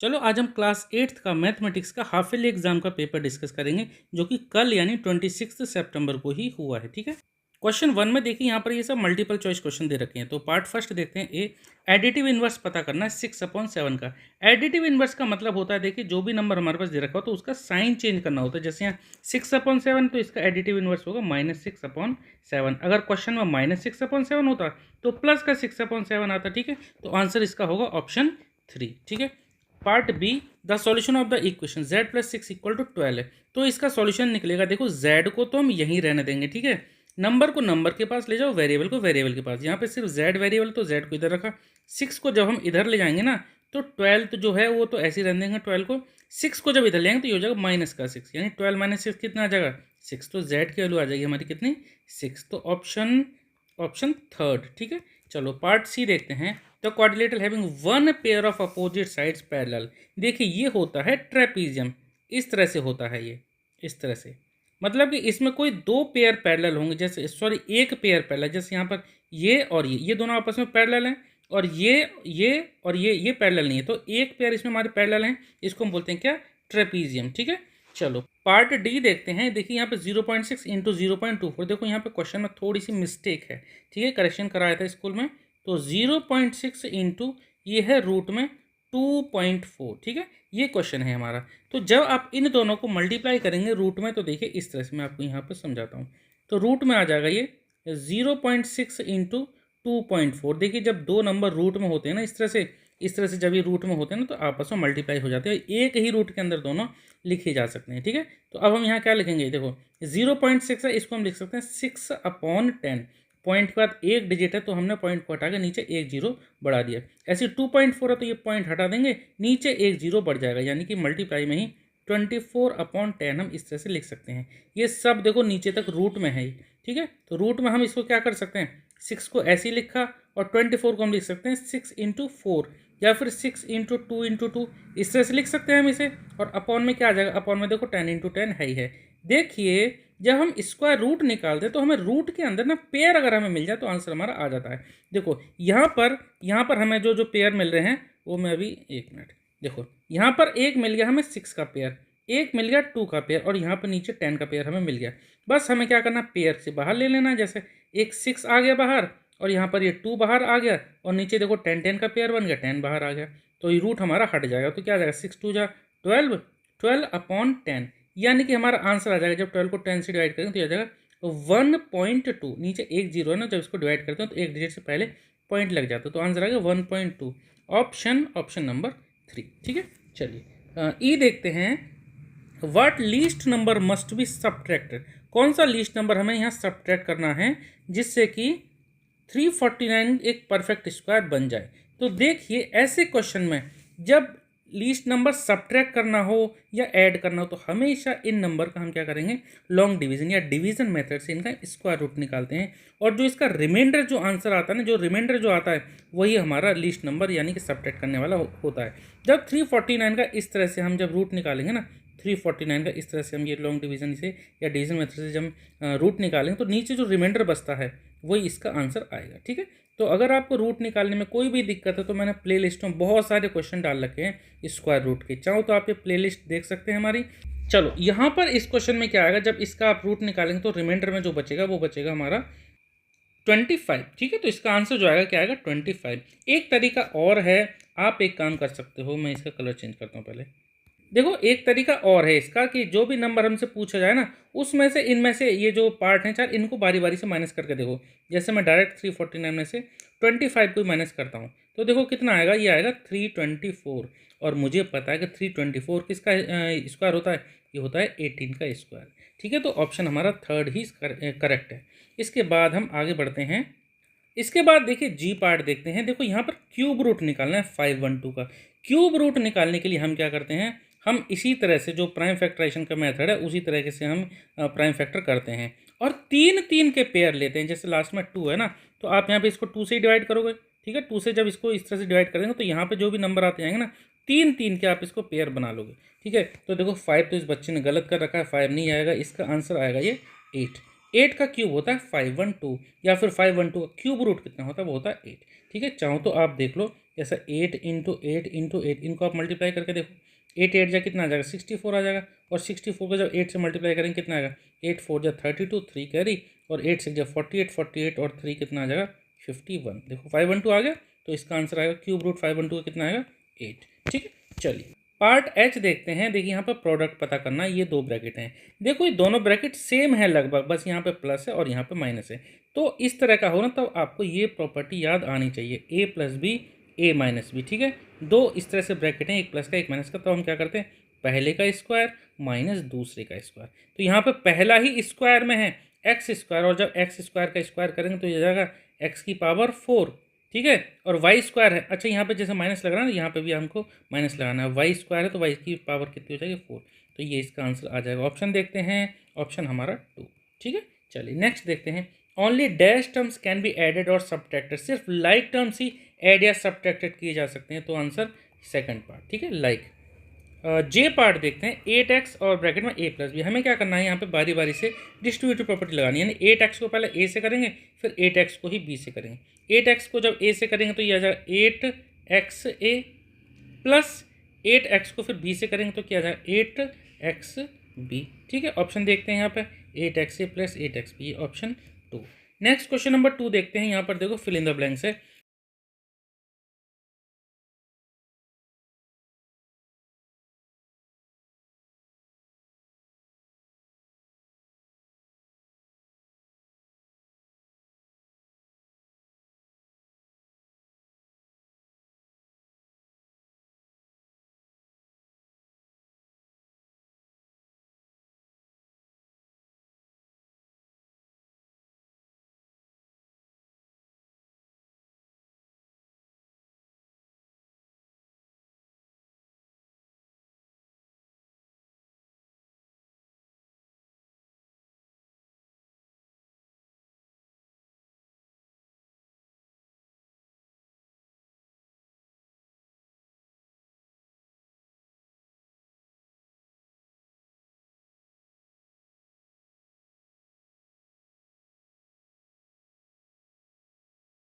चलो आज हम क्लास 8th का मैथमेटिक्स का हाफ ईयरली एग्जाम का पेपर डिस्कस करेंगे जो कि कल यानी 26 सितंबर को ही हुआ है। ठीक है, क्वेश्चन 1 में देखिए यहाँ पर ये सब मल्टीपल चॉइस क्वेश्चन दे रखे हैं। तो पार्ट फर्स्ट देखते हैं। ए, एडिटिव इनवर्स पता करना है 6/7 का। एडिटिव इनवर्स का मतलब होता है, देखिए जो भी नंबर हमारे पास दे रखा हो तो उसका साइन चेंज करना होता है। जैसे यहाँ 6/7 तो इसका एडिटिव इनवर्स होगा -6/7। अगर क्वेश्चन में -6/7 होता तो प्लस का 6/7 आता। ठीक है, तो आंसर इसका होगा ऑप्शन 3। ठीक है, part B, the solution of the equation z + 6 = 12 है। तो इसका सॉल्यूशन निकलेगा, देखो z को तो हम यहीं रहने देंगे। ठीक है, नंबर को नंबर के पास ले जाओ, वेरिएबल को वेरिएबल के पास। यहाँ पे सिर्फ z वेरिएबल, तो z को इधर रखा। 6 को जब हम इधर ले जाएंगे ना तो 12 तो जो है वो तो ऐसे ही रहने देंगे 12 को। 6 को जब इधर ले जाएंगे तो ये हो जाएगा -6, यानी 12 - 6 कितना आ जाएगा 6। तो z की वैल्यू आ जाएगी हमारी कितनी 6। तो ऑप्शन थर्ड। ठीक है, चलो पार्ट सी देखते हैं। The quadrilateral having one pair of opposite sides parallel. देखिए ये होता है ट्रेपीजियम, इस तरह से होता है ये, इस तरह से। मतलब कि इसमें कोई दो पेयर पैरेलल होंगे, जैसे सॉरी एक पेयर पैरेलल, जैसे यहाँ पर ये और ये दोनों आपस में पैरेलल हैं, और ये और ये पैरेलल नहीं है। तो एक पेयर इसमें हमारे पैरेलल हैं, इसको हम बोलते हैं क्या, ट्रेपीजियम। ठीक है, चलो पार्ट डी देखते हैं। देखिए यहाँ पे 0.6 × 0.24। देखो यहाँ पे क्वेश्चन में थोड़ी सी मिस्टेक है। ठीक है, करेक्शन कराया था स्कूल में। तो 0.6 इंटू ये है रूट में 2.4। ठीक है, ये क्वेश्चन है हमारा। तो जब आप इन दोनों को मल्टीप्लाई करेंगे रूट में, तो देखिए इस तरह से मैं आपको यहाँ पे समझाता हूँ। तो रूट में आ जाएगा ये 0.6 इंटू 2.4। देखिए जब दो नंबर रूट में होते हैं ना इस तरह से जब ये रूट में होते हैं ना तो आपस में मल्टीप्लाई हो जाते हैं। एक ही रूट के अंदर दोनों लिखे जा सकते हैं। ठीक है, तो अब हम यहाँ क्या लिखेंगे, देखो 0.6 है, इसको हम लिख सकते हैं 6/10। पॉइंट के बाद एक डिजिट है तो हमने पॉइंट को हटा के नीचे एक जीरो बढ़ा दिया। ऐसे 2.4 है तो ये पॉइंट हटा देंगे, नीचे एक जीरो बढ़ जाएगा, यानी कि मल्टीप्लाई में ही 24/10 हम इस तरह से लिख सकते हैं। ये सब देखो नीचे तक रूट में है। ठीक है, तो रूट में हम इसको क्या कर सकते हैं, 6 को ऐसे ही लिखा, और 24 को हम लिख सकते हैं 6 × 4, या फिर 6 × 2 × 2, इस तरह से लिख सकते हैं हम इसे। और अपॉन में क्या आ जाएगा, अपॉन में देखो 10 × 10 है ही है। देखिए जब हम स्क्वायर रूट निकालते हैं तो हमें रूट के अंदर ना पेयर अगर हमें मिल जाए तो आंसर हमारा आ जाता है। देखो यहाँ पर हमें जो पेयर मिल रहे हैं वो, मैं अभी एक मिनट, देखो यहाँ पर एक मिल गया हमें 6 का पेयर, एक मिल गया 2 का पेयर, और यहाँ पर नीचे 10 का पेयर हमें मिल गया। बस हमें क्या करना, पेयर से बाहर ले लेना। जैसे एक 6 आ गया बाहर, और यहाँ पर ये 2 बाहर आ गया, और नीचे देखो 10 का पेयर बन गया, 10 बाहर आ गया। तो ये रूट हमारा हट जाएगा। तो क्या आ जाएगा, 6 × 2 = 12, 12/10, यानी कि हमारा आंसर आ जाएगा। जब 12 को 10 से डिवाइड करेंगे तो आ जाएगा 1.2। नीचे एक जीरो है ना, जब इसको डिवाइड करते हैं तो एक डिजिट से पहले पॉइंट लग जाता है, तो आंसर आ गया 1.2। Option number 3। ठीक है, चलिए ई देखते हैं। What least number must be subtracted. कौन सा लीस्ट नंबर हमें यहाँ सब्ट्रैक्ट करना है जिससे कि 349 एक परफेक्ट स्क्वायर बन जाए। तो देखिए ऐसे क्वेश्चन में जब लीस्ट नंबर सब्ट्रैक्ट करना हो या ऐड करना हो तो हमेशा इन नंबर का हम क्या करेंगे, लॉन्ग डिवीजन या डिवीजन मेथड से इनका स्क्वायर रूट निकालते हैं। और जो इसका रिमाइंडर जो आंसर आता है ना, जो रिमाइंडर जो आता है वही हमारा लीस्ट नंबर यानी कि सब्ट्रैक्ट करने वाला होता है। जब 349 का इस तरह से हम जब रूट निकालेंगे ना, 349 का इस तरह से हम ये लॉन्ग डिवीजन से या डिवीजन मेथड से जब रूट निकालेंगे तो नीचे जो रिमाइंडर बचता है वही इसका आंसर आएगा। ठीक है, तो अगर आपको रूट निकालने में कोई भी दिक्कत है तो मैंने प्लेलिस्ट में बहुत सारे क्वेश्चन डाल रखे हैं स्क्वायर रूट के, चाहो तो आप ये प्लेलिस्ट देख सकते हैं हमारी। चलो यहाँ पर इस क्वेश्चन में क्या आएगा, जब इसका आप रूट निकालेंगे तो रिमाइंडर में जो बचेगा वो बचेगा हमारा 25। ठीक है, तो इसका आंसर जो आएगा क्या आएगा 25। एक तरीका और है, आप एक काम कर सकते हो, मैं इसका कलर चेंज करता हूँ पहले। देखो एक तरीका और है इसका कि जो भी नंबर हमसे पूछा जाए ना उसमें से इनमें से ये जो पार्ट हैं चार, इनको बारी बारी से माइनस करके देखो। जैसे मैं डायरेक्ट 349 में से 25 को माइनस करता हूँ तो देखो कितना आएगा, ये आएगा 324। और मुझे पता है कि 324 किसका स्क्वायर होता है, ये होता है 18 का स्क्वायर। ठीक है, तो ऑप्शन हमारा थर्ड ही करेक्ट है। इसके बाद हम आगे बढ़ते हैं। इसके बाद देखिए जी पार्ट देखते हैं। देखो यहाँ पर क्यूब रूट निकालना है 512 का। क्यूब रूट निकालने के लिए हम क्या करते हैं, हम इसी तरह से जो प्राइम फैक्टराइजेशन का मेथड है उसी तरीके से हम प्राइम फैक्टर करते हैं, और 3 के पेयर लेते हैं। जैसे लास्ट में 2 है ना, तो आप यहाँ पे इसको 2 से ही डिवाइड करोगे। ठीक है, 2 से जब इसको इस तरह से डिवाइड करेंगे तो यहाँ पे जो भी नंबर आते जाएंगे ना 3 के आप इसको पेयर बना लोगे। ठीक है, तो देखो 5 तो इस बच्चे ने गलत कर रखा है, 5 नहीं आएगा, इसका आंसर आएगा ये 8। 8 का क्यूब होता है 512, या फिर 512 का क्यूब रूट कितना होता है, वो होता है 8। ठीक है, चाहो तो आप देख लो जैसा 8 इनको आप मल्टीप्लाई करके देखो, 8 जा कितना आ जाएगा 64 आ जाएगा, और 64 को जब 8 से मल्टीप्लाई करेंगे कितना आएगा 8 4 जा 32, 3 कैरी, और 8 6 जा 48 और 3 कितना आ जाएगा 51। देखो 512 आ गया, तो इसका आंसर आएगा क्यूब रूट 512 कितना आएगा 8। ठीक है, चलिए पार्ट एच देखते हैं। देखिए यहाँ पर प्रोडक्ट पता करना है, ये दो ब्रैकेट हैं। देखो ये दोनों ब्रैकेट सेम है लगभग, बस यहाँ पे प्लस है और यहाँ पे माइनस है। तो इस तरह का हो ना, तो आपको ये प्रॉपर्टी याद आनी चाहिए, ए प्लस बी ए माइनस बी। ठीक है, दो इस तरह से ब्रैकेट हैं, एक प्लस का एक माइनस का, तो हम क्या करते हैं पहले का स्क्वायर माइनस दूसरे का स्क्वायर। तो यहाँ पे पहला ही स्क्वायर में है एक्स स्क्वायर, और जब एक्स स्क्वायर का स्क्वायर करेंगे तो ये जाएगा एक्स की पावर 4। ठीक है, और वाई स्क्वायर है, अच्छा यहाँ पे जैसे माइनस लग रहा है ना, यहाँ पे भी हमको माइनस लगाना है, वाई स्क्वायर है तो वाई की पावर कितनी हो जाएगी 4। तो ये इसका आंसर आ जाएगा। ऑप्शन देखते हैं, ऑप्शन हमारा 2। ठीक है, चलिए नेक्स्ट देखते हैं। Only dash terms can be added और सब्ट्रैक्टेड, सिर्फ लाइक टर्म्स ही ऐड या सब्ट्रैक्टेड किए जा सकते हैं, तो आंसर सेकंड पार्ट। ठीक है, लाइक। जे पार्ट देखते हैं, 8x और ब्रैकेट में a प्लस बी। हमें क्या करना है यहाँ पे बारी बारी से डिस्ट्रीब्यूटिव प्रॉपर्टी लगानी है, यानी 8x को पहले a से करेंगे, फिर 8x को ही b से करेंगे। 8x को जब a से करेंगे तो ये आ जाएगा 8xa प्लस 8x को फिर b से करेंगे तो क्या आ जाएगा 8xb। ठीक है, ऑप्शन देखते हैं यहाँ पे 8xa plus 8xb, option 2। Next question number 2 देखते हैं। यहाँ पर देखो फिल इन द ब्लैंक्स है।